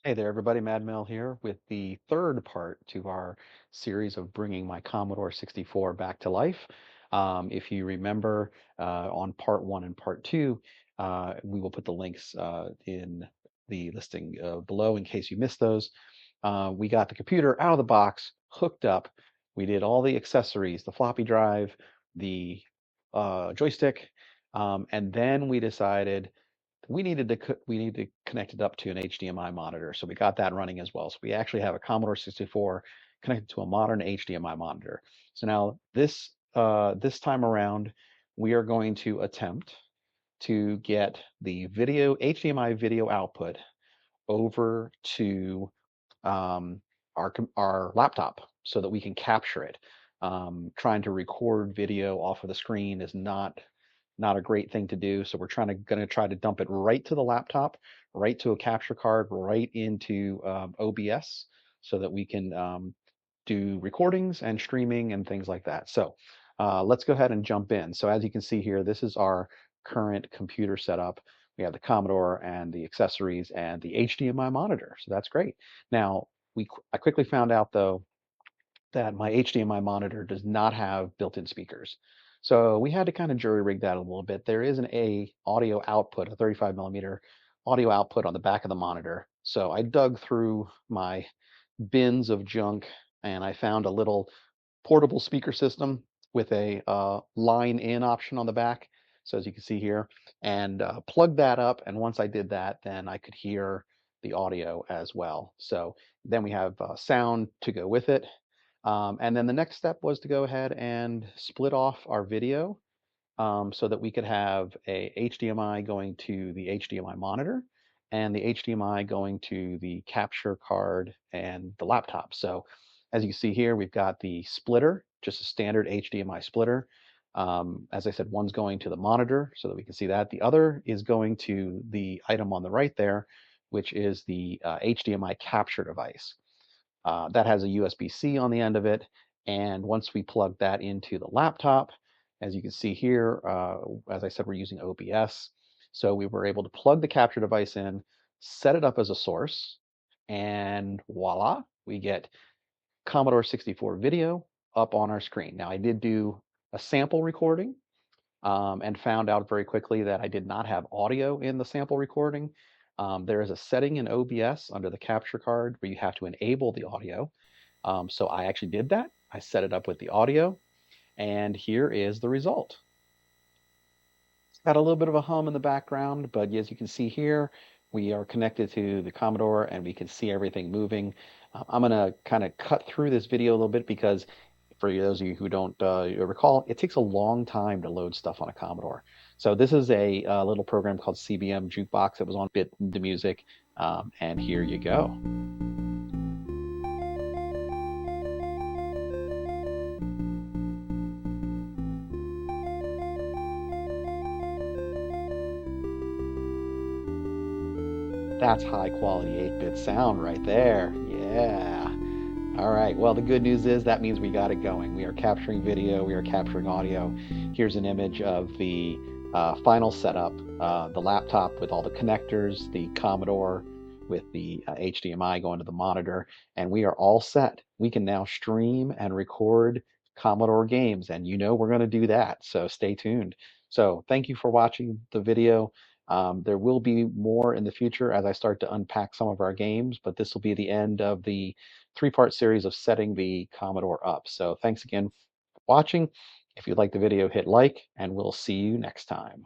Hey there, everybody. Mad Mel here with the third part to our series of bringing my Commodore 64 back to life. If you remember on part one and part two, we will put the links in the listing below in case you missed those. We got the computer out of the box, hooked up. We did all the accessories, the floppy drive, the joystick, and then we decided we need to connect it up to an HDMI monitor. So we got that running as well. So we actually have a Commodore 64 connected to a modern HDMI monitor. So now this time around, we are going to attempt to get the HDMI video output over to our laptop so that we can capture it. Trying to record video off of the screen is not a great thing to do. So we're going to try to dump it right to the laptop, right to a capture card, right into OBS, so that we can do recordings and streaming and things like that. So let's go ahead and jump in. So as you can see here, this is our current computer setup. We have the Commodore and the accessories and the HDMI monitor. So that's great. Now, I quickly found out though that my HDMI monitor does not have built-in speakers. So we had to kind of jury rig that a little bit. There is an audio output, a 35 millimeter audio output on the back of the monitor. So I dug through my bins of junk and I found a little portable speaker system with a line in option on the back. So as you can see here, and plugged that up. And once I did that, then I could hear the audio as well. So then we have sound to go with it. And then the next step was to go ahead and split off our video so that we could have a HDMI going to the HDMI monitor and the HDMI going to the capture card and the laptop. So as you can see here, we've got the splitter, just a standard HDMI splitter. As I said, one's going to the monitor so that we can see that. The other is going to the item on the right there, which is the HDMI capture device. That has a USB-C on the end of it. And once we plug that into the laptop, as you can see here, as I said, we're using OBS. So we were able to plug the capture device in, set it up as a source, and voila, we get Commodore 64 video up on our screen. Now, I did do a sample recording and found out very quickly that I did not have audio in the sample recording. There is a setting in OBS under the capture card where you have to enable the audio. So I actually did that. I set it up with the audio, and here is the result. It's got a little bit of a hum in the background, but as you can see here, we are connected to the Commodore and we can see everything moving. I'm going to kind of cut through this video a little bit because for those of you who don't recall, it takes a long time to load stuff on a Commodore. So this is a little program called CBM Jukebox that was on Bit the Music, and here you go. That's high quality 8-bit sound right there. Yeah. All right. Well, the good news is that means we got it going. We are capturing video. We are capturing audio. Here's an image of the final setup, the laptop with all the connectors, the Commodore with the HDMI going to the monitor, and we are all set. We can now stream and record Commodore games, and you know we're going to do that, so stay tuned. So thank you for watching the video. There will be more in the future as I start to unpack some of our games, but this will be the end of the three-part series of setting the Commodore up. So thanks again for watching. If you like the video, hit like, and we'll see you next time.